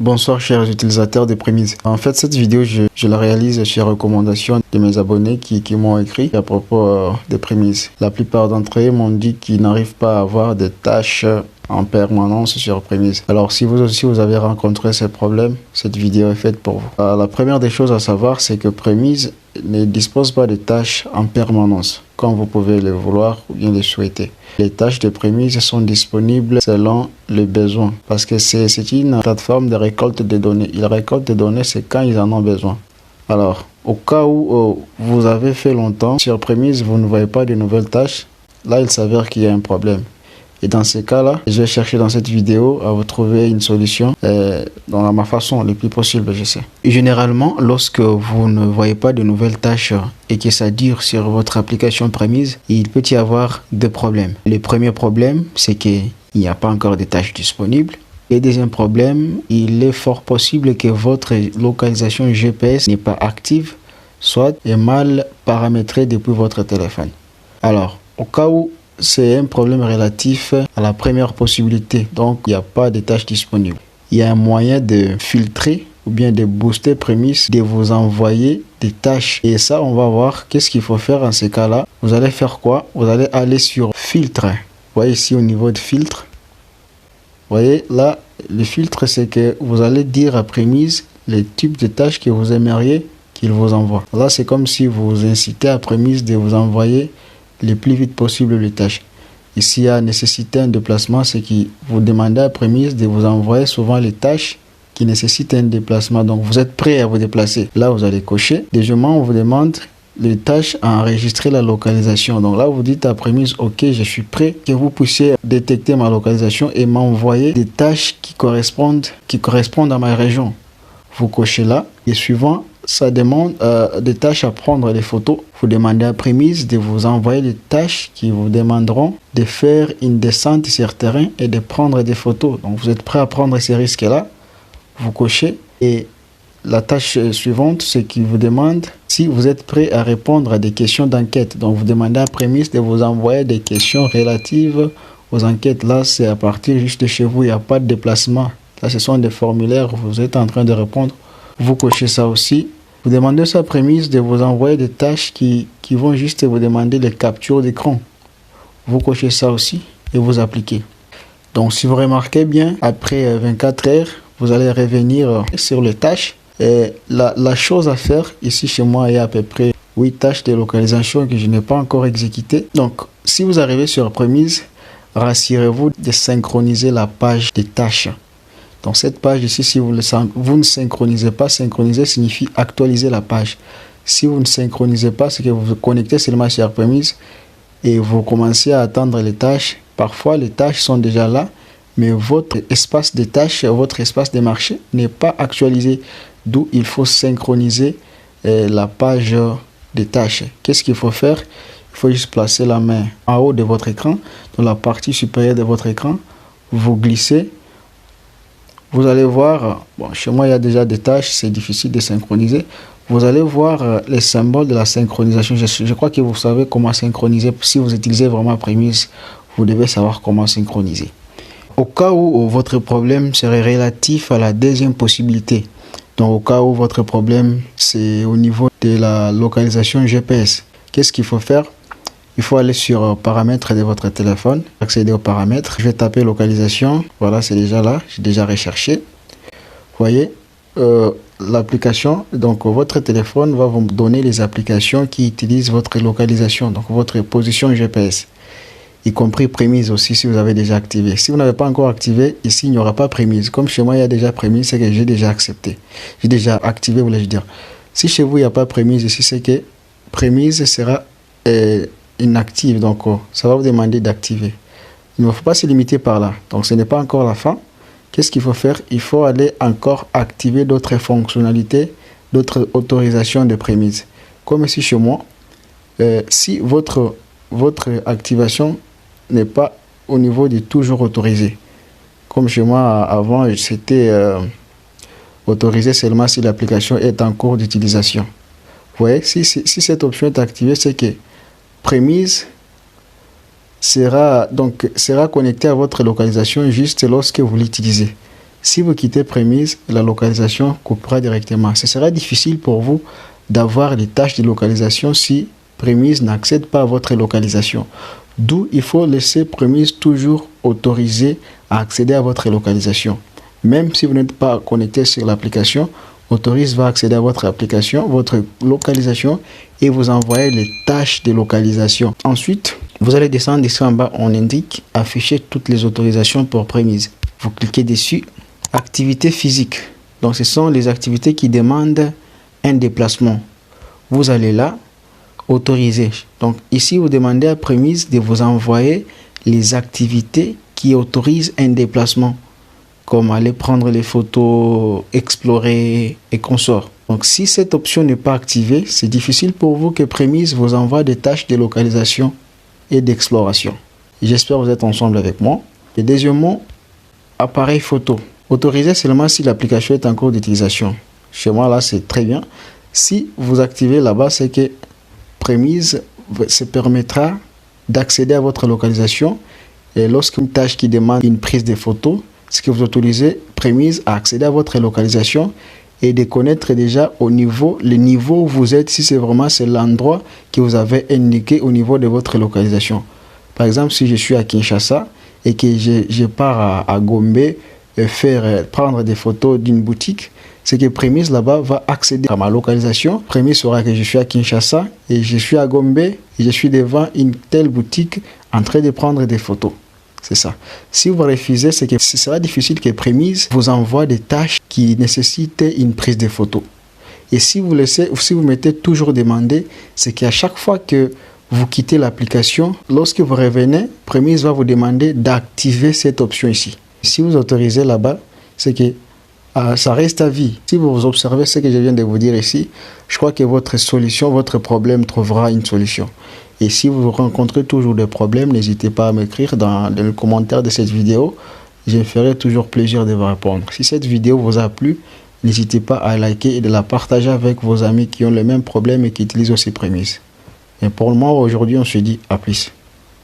Bonsoir chers utilisateurs de Prémise. En fait, cette vidéo, je la réalise sur recommandation de mes abonnés qui m'ont écrit à propos de Prémise. La plupart d'entre eux m'ont dit qu'ils n'arrivent pas à avoir des tâches en permanence sur Prémise. Alors si vous aussi vous avez rencontré ces problèmes, cette vidéo est faite pour vous. La première des choses à savoir, c'est que Prémise ne dispose pas de tâches en permanence, comme vous pouvez le vouloir ou bien le souhaiter. Les tâches de Prémise sont disponibles selon les besoins, parce que c'est une plateforme de récolte de données. Ils récoltent des données, c'est quand ils en ont besoin. Alors, au cas où vous avez fait longtemps sur Prémise, vous ne voyez pas de nouvelles tâches, là il s'avère qu'il y a un problème. Et dans ces cas-là, je vais chercher dans cette vidéo à vous trouver une solution dans ma façon le plus possible, je sais. Et généralement, lorsque vous ne voyez pas de nouvelles tâches et que ça dure sur votre application Prémise, il peut y avoir deux problèmes. Le premier problème, c'est qu'il n'y a pas encore de tâches disponibles. Et deuxième problème, il est fort possible que votre localisation GPS n'est pas active, soit est mal paramétrée depuis votre téléphone. Alors, au cas où c'est un problème relatif à la première possibilité, donc il n'y a pas de tâches disponibles. Il y a un moyen de filtrer ou bien de booster Prémise, de vous envoyer des tâches. Et ça, on va voir qu'est-ce qu'il faut faire en ces cas-là. Vous allez faire quoi? Vous allez aller sur filtre. Vous voyez ici au niveau de filtre. Vous voyez là, le filtre, c'est que vous allez dire à Prémise les types de tâches que vous aimeriez qu'il vous envoie. Là, c'est comme si vous incitez à Prémise de vous envoyer le plus vite possible les tâches. Ici, il y a nécessité un déplacement, c'est que vous demandez à Prémise de vous envoyer souvent les tâches qui nécessitent un déplacement. Donc, vous êtes prêt à vous déplacer. Là, vous allez cocher. Deuxièmement, on vous demande les tâches à enregistrer la localisation. Donc là, vous dites à Prémise, ok, je suis prêt, que vous puissiez détecter ma localisation et m'envoyer des tâches qui correspondent à ma région. Vous cochez là. Et suivant, ça demande des tâches à prendre des photos. Vous demandez à Prémise de vous envoyer des tâches qui vous demanderont de faire une descente sur terrain et de prendre des photos. Donc vous êtes prêt à prendre ces risques-là. Vous cochez. Et la tâche suivante, c'est qu'il vous demande si vous êtes prêt à répondre à des questions d'enquête. Donc vous demandez à Prémise de vous envoyer des questions relatives aux enquêtes. Là, c'est à partir juste de chez vous. Il n'y a pas de déplacement. Là, ce sont des formulaires. Vous êtes en train de répondre. Vous cochez ça aussi. Vous demandez ça à Prémise de vous envoyer des tâches qui vont juste vous demander les captures d'écran. Vous cochez ça aussi et vous appliquez. Donc si vous remarquez bien, après 24 heures, vous allez revenir sur les tâches. Et la chose à faire, ici chez moi, il y a à peu près 8 tâches de localisation que je n'ai pas encore exécutées. Donc si vous arrivez sur Prémise, rassurez-vous de synchroniser la page des tâches. Dans cette page ici, si vous ne synchronisez pas, synchroniser signifie actualiser la page. Si vous ne synchronisez pas, c'est que vous vous connectez seulement sur Prémise et vous commencez à attendre les tâches. Parfois, les tâches sont déjà là, mais votre espace de tâches, votre espace de marché n'est pas actualisé. D'où il faut synchroniser la page des tâches. Qu'est-ce qu'il faut faire? Il faut juste placer la main en haut de votre écran, dans la partie supérieure de votre écran. Vous glissez. Vous allez voir, bon, chez moi il y a déjà des tâches, c'est difficile de synchroniser. Vous allez voir les symboles de la synchronisation. Je crois que vous savez comment synchroniser. Si vous utilisez vraiment Prémise, vous devez savoir comment synchroniser. Au cas où votre problème serait relatif à la deuxième possibilité, donc au cas où votre problème c'est au niveau de la localisation GPS, qu'est-ce qu'il faut faire? Il faut aller sur paramètres de votre téléphone, accéder aux paramètres. Je vais taper localisation. Voilà, c'est déjà là. J'ai déjà recherché. Vous voyez, l'application, donc votre téléphone va vous donner les applications qui utilisent votre localisation, donc votre position GPS, y compris Prémise aussi si vous avez déjà activé. Si vous n'avez pas encore activé, ici il n'y aura pas Prémise. Comme chez moi il y a déjà Prémise, c'est que j'ai déjà accepté. J'ai déjà activé, voulais-je dire. Si chez vous il n'y a pas Prémise ici, c'est que Prémise sera inactive, donc ça va vous demander d'activer. Il ne faut pas se limiter par là, donc ce n'est pas encore la fin. Qu'est-ce qu'il faut faire? Il faut aller encore activer d'autres fonctionnalités, d'autres autorisations de Prémise. Comme ici chez moi, si votre activation n'est pas au niveau de toujours autorisé, comme chez moi avant c'était autorisé seulement si l'application est en cours d'utilisation. Vous voyez, si cette option est activée, c'est que Prémise sera connecté à votre localisation juste lorsque vous l'utilisez. Si vous quittez Prémise, la localisation coupera directement. Ce sera difficile pour vous d'avoir les tâches de localisation si Prémise n'accède pas à votre localisation. D'où il faut laisser Prémise toujours autorisé à accéder à votre localisation. Même si vous n'êtes pas connecté sur l'application, Autorise va accéder à votre application, votre localisation et vous envoyer les tâches de localisation. Ensuite, vous allez descendre ici en bas, on indique afficher toutes les autorisations pour Prémise. Vous cliquez dessus, activités physiques. Donc ce sont les activités qui demandent un déplacement. Vous allez là, autoriser. Donc ici, vous demandez à Prémise de vous envoyer les activités qui autorisent un déplacement, comme aller prendre les photos, explorer et consorts. Donc si cette option n'est pas activée, c'est difficile pour vous que Prémise vous envoie des tâches de localisation et d'exploration. J'espère que vous êtes ensemble avec moi. Et deuxièmement, appareil photo. Autorisé seulement si l'application est en cours d'utilisation. Chez moi là, c'est très bien. Si vous activez là-bas, c'est que Prémise se permettra d'accéder à votre localisation. Et lorsqu'une tâche qui demande une prise de photos, ce que vous autorisez Prémise à accéder à votre localisation et de connaître déjà le niveau où vous êtes, si c'est l'endroit que vous avez indiqué au niveau de votre localisation. Par exemple, si je suis à Kinshasa et que je pars à Gombe prendre des photos d'une boutique, c'est que Prémise là-bas va accéder à ma localisation. Prémise saura que je suis à Kinshasa et je suis à Gombe et je suis devant une telle boutique en train de prendre des photos. C'est ça. Si vous refusez, c'est que ce sera difficile que Prémise vous envoie des tâches qui nécessitent une prise de photos. Et si vous mettez toujours demander, c'est qu'à chaque fois que vous quittez l'application, lorsque vous revenez, Prémise va vous demander d'activer cette option ici. Si vous autorisez là-bas, c'est que ça reste à vie. Si vous observez ce que je viens de vous dire ici, je crois que votre solution, votre problème trouvera une solution. Et si vous rencontrez toujours des problèmes, n'hésitez pas à m'écrire dans le commentaire de cette vidéo. Je me ferai toujours plaisir de vous répondre. Si cette vidéo vous a plu, n'hésitez pas à liker et de la partager avec vos amis qui ont le même problème et qui utilisent aussi Prémise. Et pour le moment, aujourd'hui, on se dit à plus.